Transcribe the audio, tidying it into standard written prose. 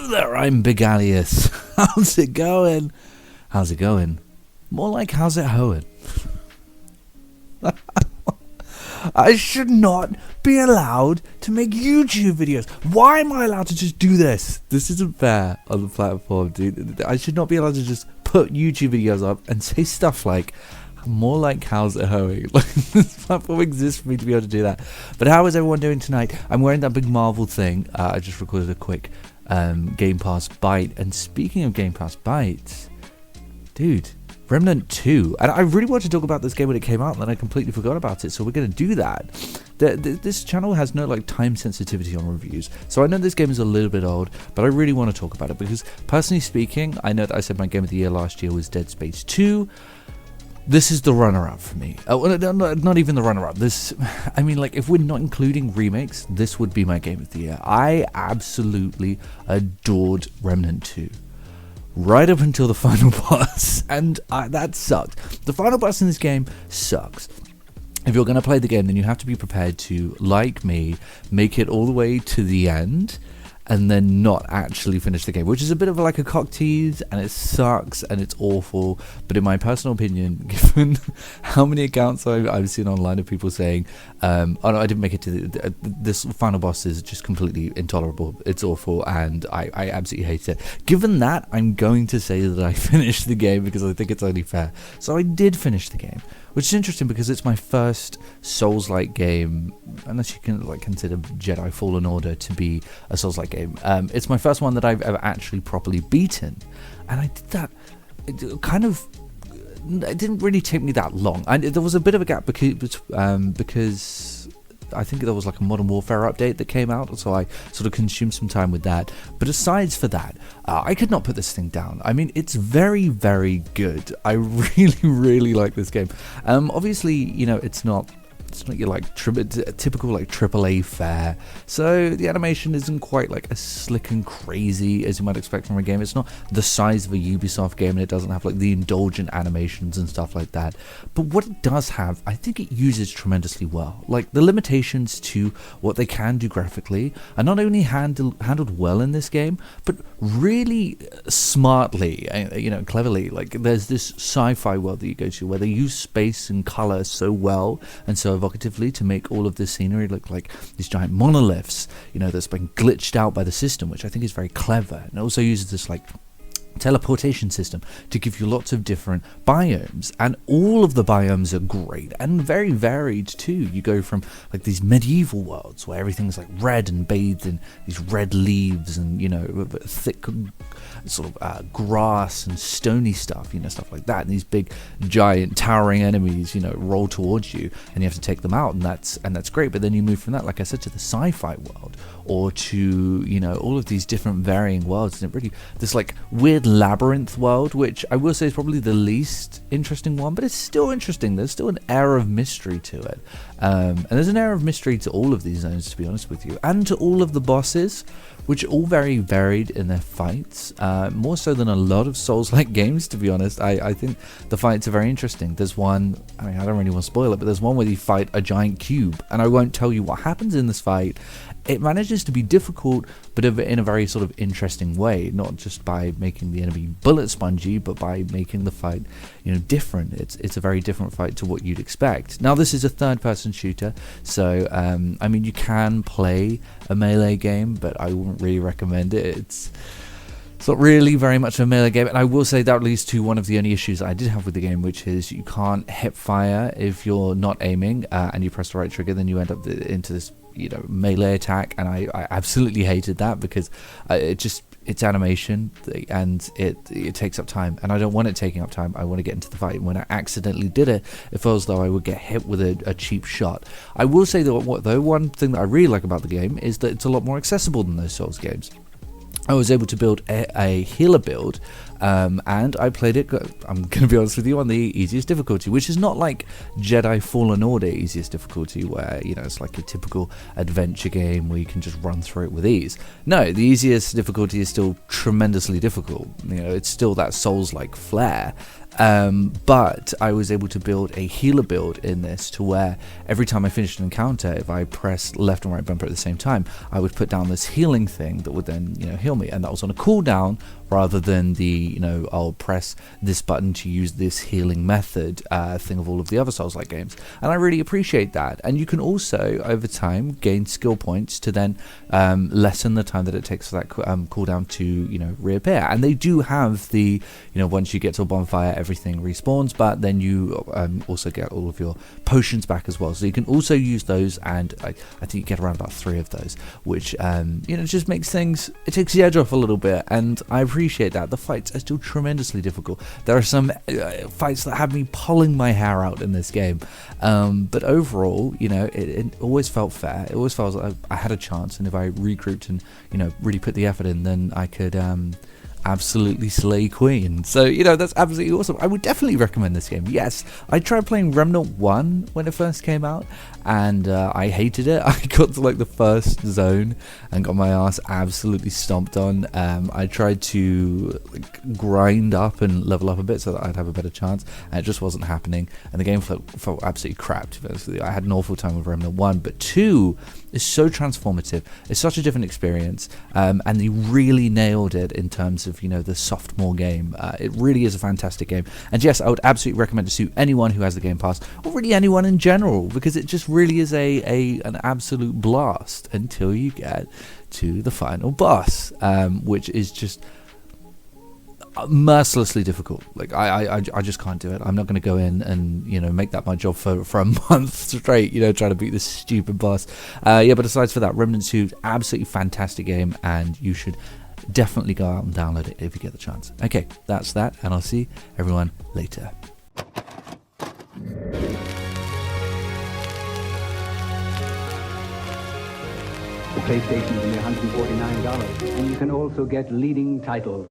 Hello there, I'm Big Alias. How's it going? How's it going? More like how's it hoeing? I should not be allowed to make YouTube videos. Why am I allowed to just do this? This isn't fair on the platform, dude. I should not be allowed to just put YouTube videos up and say stuff like, more like how's it hoeing? Like, this platform exists for me to be able to do that. But how is everyone doing tonight? I'm wearing that big Marvel thing. I just recorded a quick Game Pass bite. And speaking of Game Pass bites, dude, Remnant 2. And I really wanted to talk about this game when it came out, and then I completely forgot about it. So we're going to do that. This channel has no time sensitivity on reviews. So I know this game is a little bit old, but I really want to talk about it because personally speaking, I know that I said my game of the year last year was Dead Space 2. This is the runner-up for me. Not even the runner-up. If we're not including remakes, this would be my game of the year. I absolutely adored Remnant 2. Right up until the final boss. And that sucked. The final boss in this game sucks. If you're going to play the game, then you have to be prepared to, like me, make it all the way to the end and then not actually finish the game, which is a bit of like a cock tease, and it sucks and it's awful. But in my personal opinion, given how many accounts I've seen online of people saying, oh no, I didn't make it to this final boss is just completely intolerable, it's awful, and I absolutely hate it. Given that, I'm going to say that I finished the game because I think it's only fair. So I did finish the game, which is interesting because it's my first Souls-like game, unless you can consider Jedi Fallen Order to be a Souls-like game. It's my first one that I've ever actually properly beaten, and I did that. It didn't really take me that long. There was a bit of a gap because I think there was like a Modern Warfare update that came out, so I sort of consumed some time with that. But aside for that, I could not put this thing down. I mean, it's very, very good. I really, really like this game. Obviously, it's not your typical AAA fare, so the animation isn't quite as slick and crazy as you might expect from a game. It's not the size of a Ubisoft game, and it doesn't have the indulgent animations and stuff like that. But what it does have, I think it uses tremendously well. The limitations to what they can do graphically are not only handled well in this game, but really smartly, cleverly. There's this sci-fi world that you go to where they use space and color so well and so evocatively to make all of this scenery look like these giant monoliths, that's been glitched out by the system, which I think is very clever. And it also uses this teleportation system to give you lots of different biomes, and all of the biomes are great and very varied too. You go from these medieval worlds where everything's red and bathed in these red leaves and thick sort of grass and stony stuff, stuff like that, and these big giant towering enemies roll towards you and you have to take them out, and that's great. But then you move from that, like I said, to the sci-fi world, or to all of these different varying worlds, and it really this weird labyrinth world, which I will say is probably the least interesting one, but it's still interesting. There's still an air of mystery to it, and there's an air of mystery to all of these zones, to be honest with you, and to all of the bosses, which are all very varied in their fights, more so than a lot of Souls-like games, to be honest. I think the fights are very interesting. There's one, I don't really want to spoil it, but there's one where you fight a giant cube, and I won't tell you what happens in this fight. It manages to be difficult, but in a very sort of interesting way, not just by making the enemy bullet spongy, but by making the fight, different. It's a very different fight to what you'd expect. Now, this is a third-person shooter, so you can play a melee game, but I wouldn't really recommend it. It's not really very much a melee game, and I will say that leads to one of the only issues I did have with the game, which is you can't hip fire if you're not aiming, and you press the right trigger, then you end up into this melee attack, and I absolutely hated that because it's animation and it takes up time, and I don't want it taking up time. I want to get into the fight, and when I accidentally did it, it felt as though I would get hit with a cheap shot. I will say that one thing that I really like about the game is that it's a lot more accessible than those Souls games. I was able to build a healer build, and I played it, I'm going to be honest with you, on the easiest difficulty, which is not like Jedi Fallen Order easiest difficulty, where, it's like a typical adventure game where you can just run through it with ease. No, the easiest difficulty is still tremendously difficult. It's still that Souls-like flair. But I was able to build a healer build in this to where every time I finished an encounter, if I pressed left and right bumper at the same time, I would put down this healing thing that would then, heal me. And that was on a cooldown rather than the, I'll press this button to use this healing method thing of all of the other Souls-like games. And I really appreciate that. And you can also, over time, gain skill points to then lessen the time that it takes for that cooldown to, reappear. And they do have the, once you get to a bonfire, everything respawns, but then you also get all of your potions back as well. So you can also use those, and I think you get around about 3 of those, which, just makes things, it takes the edge off a little bit, and I appreciate that. The fights are still tremendously difficult. There are some fights that have me pulling my hair out in this game, but overall, it always felt fair. It always felt like I had a chance, and if I regrouped and, really put the effort in, then I could absolutely slay Queen. So, that's absolutely awesome. I would definitely recommend this game. Yes, I tried playing Remnant 1 when it first came out, and I hated it. I got to like the first zone and got my ass absolutely stomped on. I tried to grind up and level up a bit so that I'd have a better chance, and it just wasn't happening, and the game felt absolutely crap, to be honest with you. I had an awful time with Remnant 1, but 2 is so transformative. It's such a different experience, and they really nailed it in terms of the sophomore game. It really is a fantastic game, and yes, I would absolutely recommend it to anyone who has the Game Pass, or really anyone in general, because it just really is an absolute blast until you get to the final boss, which is just mercilessly difficult. Like I just can't do it. I'm not going to go in and make that my job for a month straight, trying to beat this stupid boss. But aside from that, Remnant 2, absolutely fantastic game, and you should definitely go out and download it if you get the chance. Okay, that's that, and I'll see everyone later. The PlayStation's only $149, and you can also get leading titles.